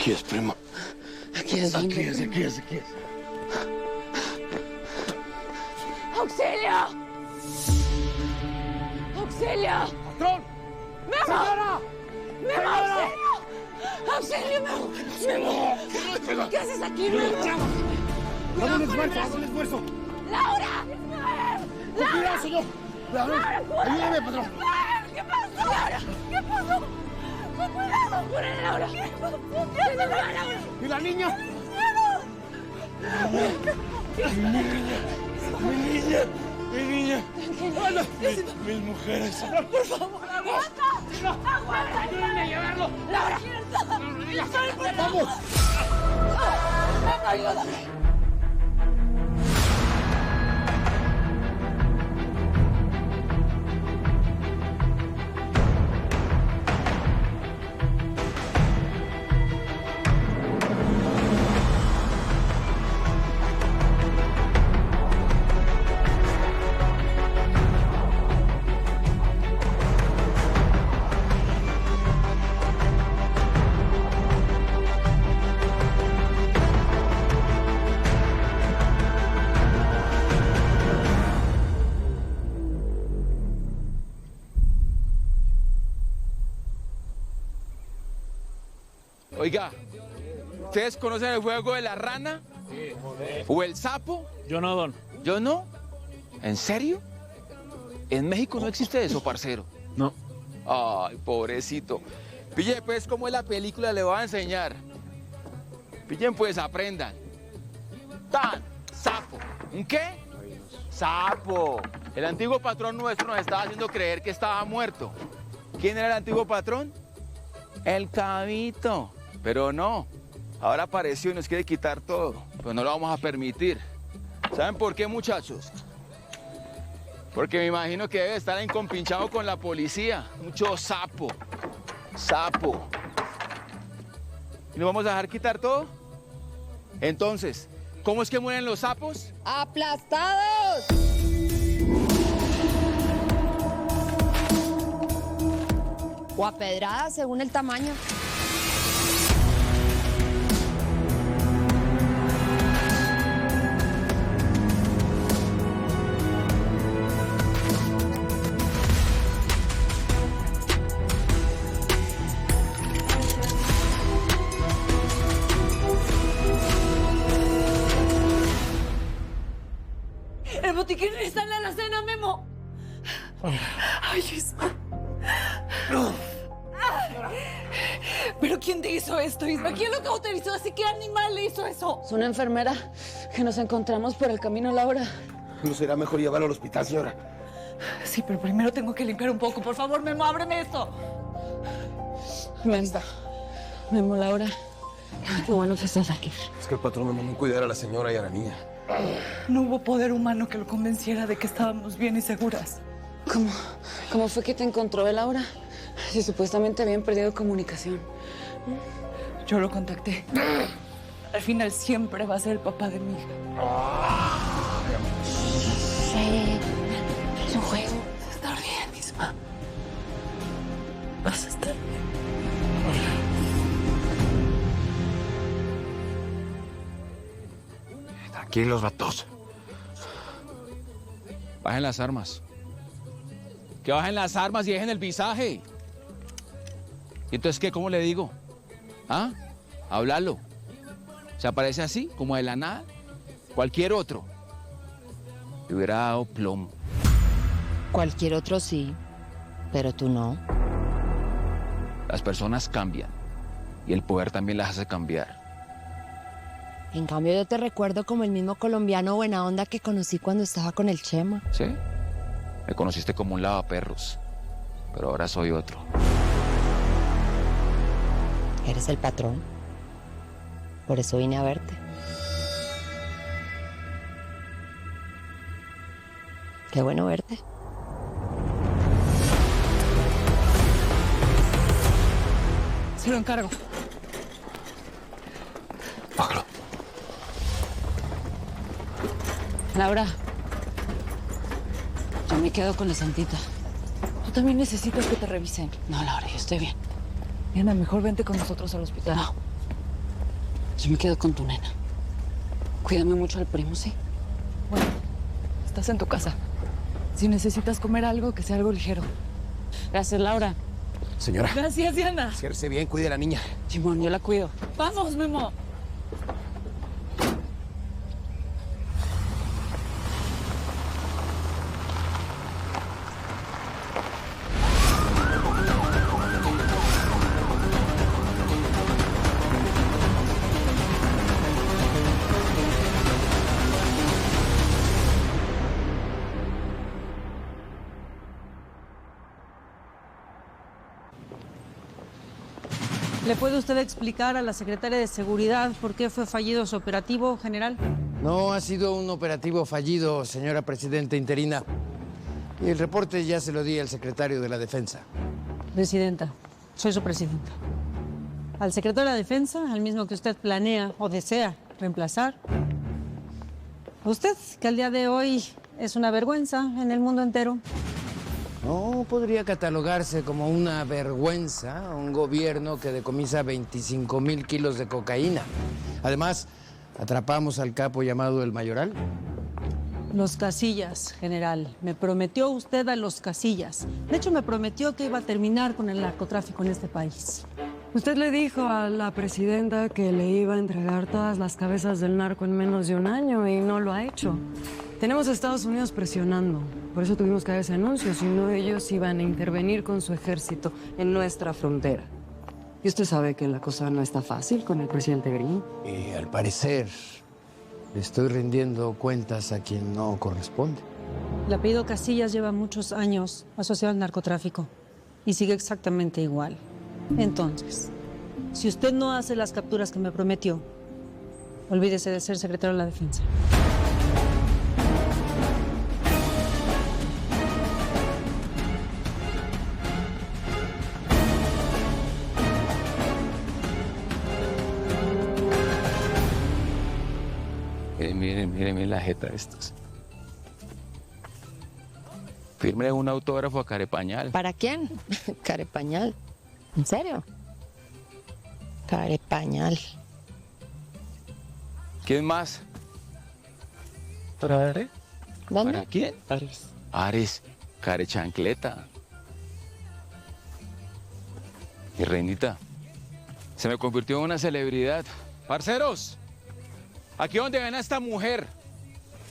Aquí es, primo. Aquí es. Aquí es. ¡Auxilio! ¡Auxilio! ¡Patrón! ¡Memo! ¡Señora! ¡Memo, ¡Señora! auxilio! ¡Auxilio, Memo! ¡Memo! ¿Qué haces aquí, Memo? ¡Dame un esfuerzo! ¡Laura! ¡Cuidado, señor! Ayúdame, patrón. ¿Qué pasó? Laura, ¿qué pasó? ¡Con cuidado! ¡Cúrale, Laura! ¿Qué pasó? ¿Qué pasó, Laura? ¿Y la niña? Mi niña. Ana, mis mujeres. Por favor, aguanta. ¡Aguanta! ¡Ayúdame a llevarlo! ¡Laura! ¡Vamos! ¡Ayúdame! Oiga, ¿ustedes conocen el juego de la rana? Sí. ¿O el sapo? Yo no, don. ¿Yo no? ¿En serio? En México no existe eso, parcero. No. Ay, pobrecito. Pille, pues, cómo es la película, le voy a enseñar. Pillen, pues, aprendan. Tan, sapo. ¿Un qué? Sapo. El antiguo patrón nuestro nos estaba haciendo creer que estaba muerto. ¿Quién era el antiguo patrón? El Cabito. Pero no, ahora apareció y nos quiere quitar todo. Pues no lo vamos a permitir. ¿Saben por qué, muchachos? Porque me imagino que debe estar encompinchado con la policía. Mucho sapo. Sapo. ¿Y nos vamos a dejar quitar todo? Entonces, ¿cómo es que mueren los sapos? ¡Aplastados! O a pedradas, según el tamaño. El botiquín está en la alacena, Memo. Ay, Isma. ¿Pero quién te hizo esto, Isma? ¿Quién lo cauterizó? ¿Así qué animal le hizo eso? Es una enfermera que nos encontramos por el camino, Laura. ¿No será mejor llevarlo al hospital, señora? Sí, pero primero tengo que limpiar un poco. Por favor, Memo, ábreme esto. Memo, Laura. Qué bueno que estás aquí. Es que el patrón me mandó a cuidar a la señora y a la niña. No hubo poder humano que lo convenciera de que estábamos bien y seguras. ¿Cómo fue que te encontró, Laura? Si supuestamente habían perdido comunicación. Yo lo contacté. Al final siempre va a ser el papá de mi hija. Sí, es un juego. Vas a estar bien, Isma. Vas a estar bien. Tranquilos, vatos. Bajen las armas. Que bajen las armas y dejen el visaje. ¿Y entonces qué? ¿Cómo le digo? ¿Ah? Háblalo. ¿Se aparece así, como de la nada? Cualquier otro. Le hubiera dado plomo. Cualquier otro sí, pero tú no. Las personas cambian. Y el poder también las hace cambiar. En cambio, yo te recuerdo como el mismo colombiano buena onda que conocí cuando estaba con el Chema. ¿Sí? Me conociste como un lavaperros. Pero ahora soy otro. Eres el patrón. Por eso vine a verte. Qué bueno verte. Se lo encargo. Bájalo. Laura, yo me quedo con la santita. Tú también necesitas que te revisen. No, Laura, yo estoy bien. Diana, mejor vente con nosotros al hospital. No, Yo me quedo con tu nena. Cuídame mucho al primo, ¿sí? Bueno, estás en tu casa. Si necesitas comer algo, que sea algo ligero. Gracias, Laura. Señora, Gracias, Diana. ciérrese bien, cuide a la niña. Simón, yo la cuido. Vamos, Memo. ¿Le puede usted explicar a la secretaria de Seguridad por qué fue fallido su operativo, general? No ha sido un operativo fallido, señora presidenta interina. Y el reporte ya se lo di al secretario de la Defensa. Presidenta, soy su presidenta. Al secretario de la Defensa, al mismo que usted planea o desea reemplazar. Usted, que al día de hoy es una vergüenza en el mundo entero. No podría catalogarse como una vergüenza un gobierno que decomisa 25,000 kilos de cocaína. Además, atrapamos al capo llamado el Mayoral. Los Casillas, general. Me prometió usted a los Casillas. De hecho, me prometió que iba a terminar con el narcotráfico en este país. Usted le dijo a la presidenta que le iba a entregar todas las cabezas del narco en menos de un año y no lo ha hecho. Tenemos a Estados Unidos presionando. Por eso tuvimos que dar ese anuncio, si no ellos iban a intervenir con su ejército en nuestra frontera. Y usted sabe que la cosa no está fácil con el presidente gringo. Y al parecer, le estoy rindiendo cuentas a quien no corresponde. El apellido Casillas lleva muchos años asociado al narcotráfico y sigue exactamente igual. Entonces, si usted no hace las capturas que me prometió, olvídese de ser secretario de la Defensa. Miren la jeta de estos. Firme un autógrafo a Carepañal. ¿Para quién? Carepañal. ¿En serio? Carepañal. ¿Quién más? ¿Para Ares? ¿Dónde? ¿Para quién? Ares. Ares, Carechancleta. Y Reinita, se me convirtió en una celebridad. Parceros, ¿aquí dónde ven a esta mujer?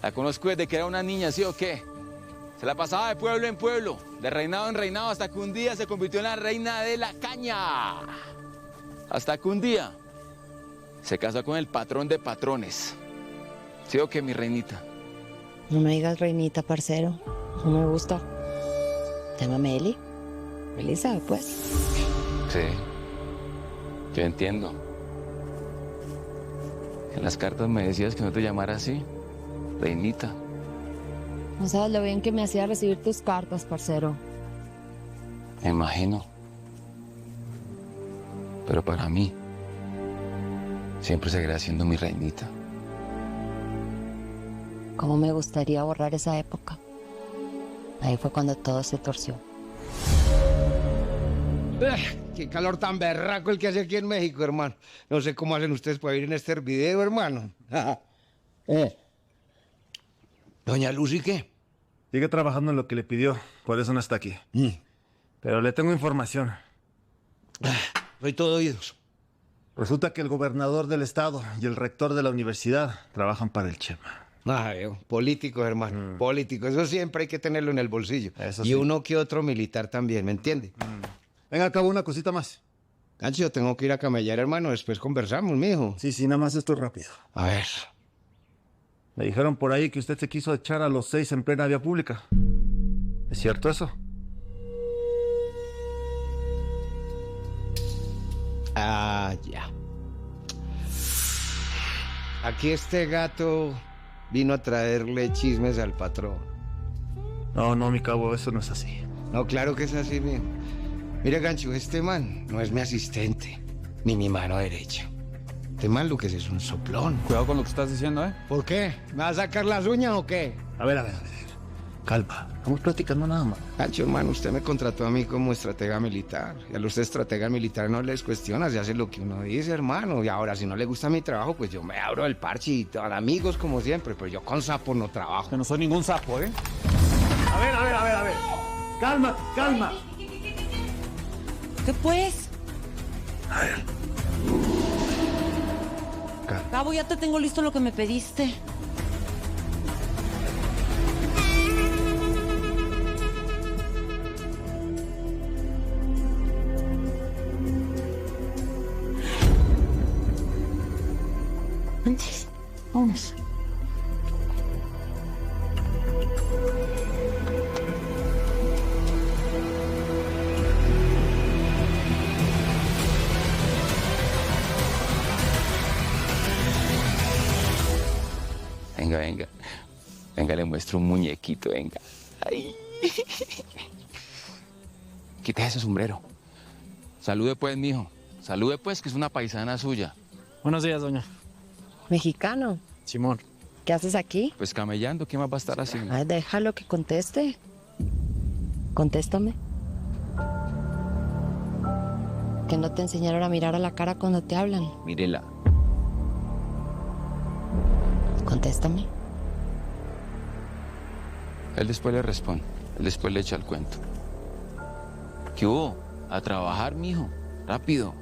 La conozco desde que era una niña, ¿sí o qué? Se la pasaba de pueblo en pueblo, de reinado en reinado, hasta que un día se convirtió en la reina de la caña. Hasta que un día se casó con el patrón de patrones. ¿Sí o qué, mi reinita? No me digas reinita, parcero. No me gusta. Llámame Eli. Eli sabe, pues. Sí, yo entiendo. En las cartas me decías que no te llamara así, reinita. No sabes lo bien que me hacía recibir tus cartas, parcero. Me imagino. Pero para mí, siempre seguirá siendo mi reinita. Cómo me gustaría borrar esa época. Ahí fue cuando todo se torció. Qué calor tan berraco el que hace aquí en México, hermano. No sé cómo hacen ustedes para ir en este video, hermano. Doña Lucy, ¿qué? Sigue trabajando en lo que le pidió, por eso no está aquí. Pero le tengo información. Soy todo oídos. Resulta que el gobernador del estado y el rector de la universidad trabajan para el Chema. Políticos, hermano. Políticos. Eso siempre hay que tenerlo en el bolsillo. Eso y sí. uno que otro militar también, ¿me entiende? Venga, acabo una cosita más. Gancho, yo tengo que ir a camellar, hermano. Después conversamos, mijo. Sí, nada más esto rápido. A ver. Me dijeron por ahí que usted se quiso echar a los 6 en plena vía pública. ¿Es cierto eso? Ya. Aquí este gato vino a traerle chismes al patrón. No, mi cabo, eso no es así. No, claro que es así, mijo. Mira, Gancho, este man no es mi asistente, ni mi mano derecha. Este man lo que es un soplón. Cuidado con lo que estás diciendo, ¿eh? ¿Por qué? ¿Me vas a sacar las uñas o qué? A ver. calma. Estamos platicando nada más. Pancho, hermano, usted me contrató a mí como estratega militar. Y a los estrategas militares no les cuestiona, se hace lo que uno dice, hermano. Y ahora, si no le gusta mi trabajo, pues yo me abro el parche y con amigos como siempre. Pero yo con sapo no trabajo. Que no soy ningún sapo, ¿eh? A ver. Calma. ¿Qué pues? A ver. Cabo, ya te tengo listo lo que me pediste. Antes, vamos. Venga. Venga, le muestro un muñequito, venga. Ay. Quita ese sombrero. Salude pues, mijo. Salude pues, que es una paisana suya. Buenos días, doña. Mexicano. Simón. ¿Qué haces aquí? Pues camellando, ¿qué más va a estar haciendo? Ay, déjalo que conteste. Contéstame. Que no te enseñaron a mirar a la cara cuando te hablan. Mírela. Contéstame. Él después le responde. Él después le echa el cuento. ¿Qué hubo? A trabajar, mijo. Rápido.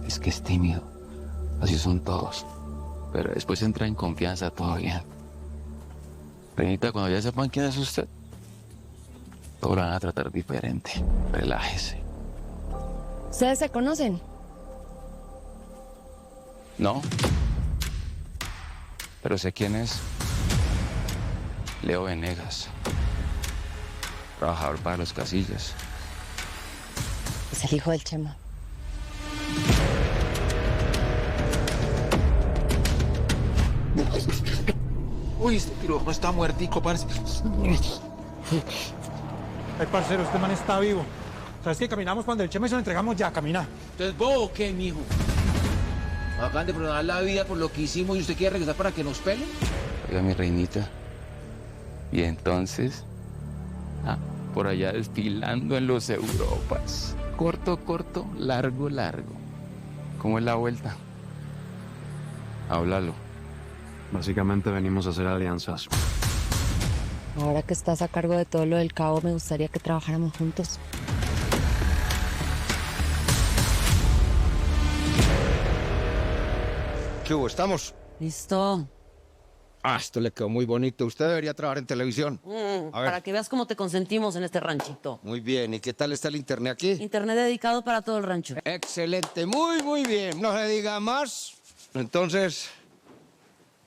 Es que es tímido. Así son todos. Pero después entra en confianza, todo bien. Reinita, cuando ya sepan quién es usted, todos lo van a tratar diferente. Relájese. ¿Ustedes se conocen? No. Pero sé quién es. Leo Venegas. Trabajador para los Casillas. Es el hijo del Chema. Uy, este pirojo está muertico, parce. Ay, parcero, este man está vivo. ¿Sabes que caminamos cuando el Chema y se lo entregamos ya? Camina. ¿Entonces vos o qué, mijo? Nos acaban de perdonar la vida por lo que hicimos y usted quiere regresar para que nos pelen. Oiga, mi reinita. Y entonces, por allá desfilando en los Europas. Corto, largo. ¿Cómo es la vuelta? Háblalo. Básicamente venimos a hacer alianzas. Ahora que estás a cargo de todo lo del Cabo, me gustaría que trabajáramos juntos. ¿Qué hubo? ¿Estamos? Listo. Esto le quedó muy bonito. Usted debería trabajar en televisión. A ver. Para que veas cómo te consentimos en este ranchito. Muy bien. ¿Y qué tal está el internet aquí? Internet dedicado para todo el rancho. Excelente. Muy bien. No se diga más. Entonces,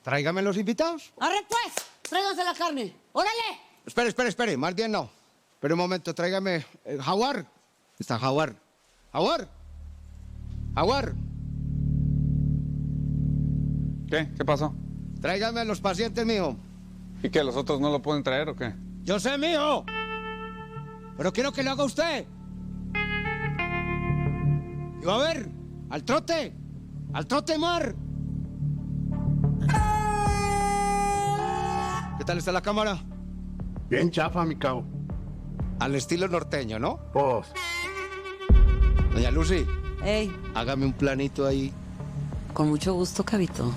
tráigame los invitados. ¡Arre pues! ¡Tráiganse la carne! ¡Órale! Espere. Más bien no. Espere un momento. Tráigame... Jaguar. Está Jaguar. Jaguar. ¿Qué pasó? Tráigame a los pacientes, mijo. ¿Y que los otros no lo pueden traer o qué? Yo sé, mijo. Pero quiero que lo haga usted. Y va a ver, al trote mar. ¿Qué tal está la cámara? Bien chafa, mi cabo. Al estilo norteño, ¿no? Vos. Doña Lucy, ¡Ey! hágame un planito ahí. Con mucho gusto, Cabito.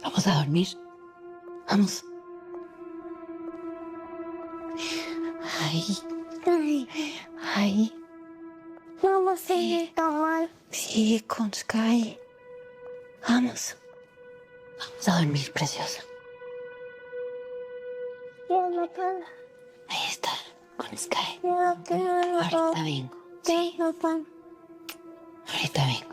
Vamos a dormir. Vamos. Ay. Mamacita, mal. Sí, con Sky. Vamos. Vamos a dormir, preciosa. Ahí está, con Sky. Ahorita vengo. Sí, papá. Ahorita vengo.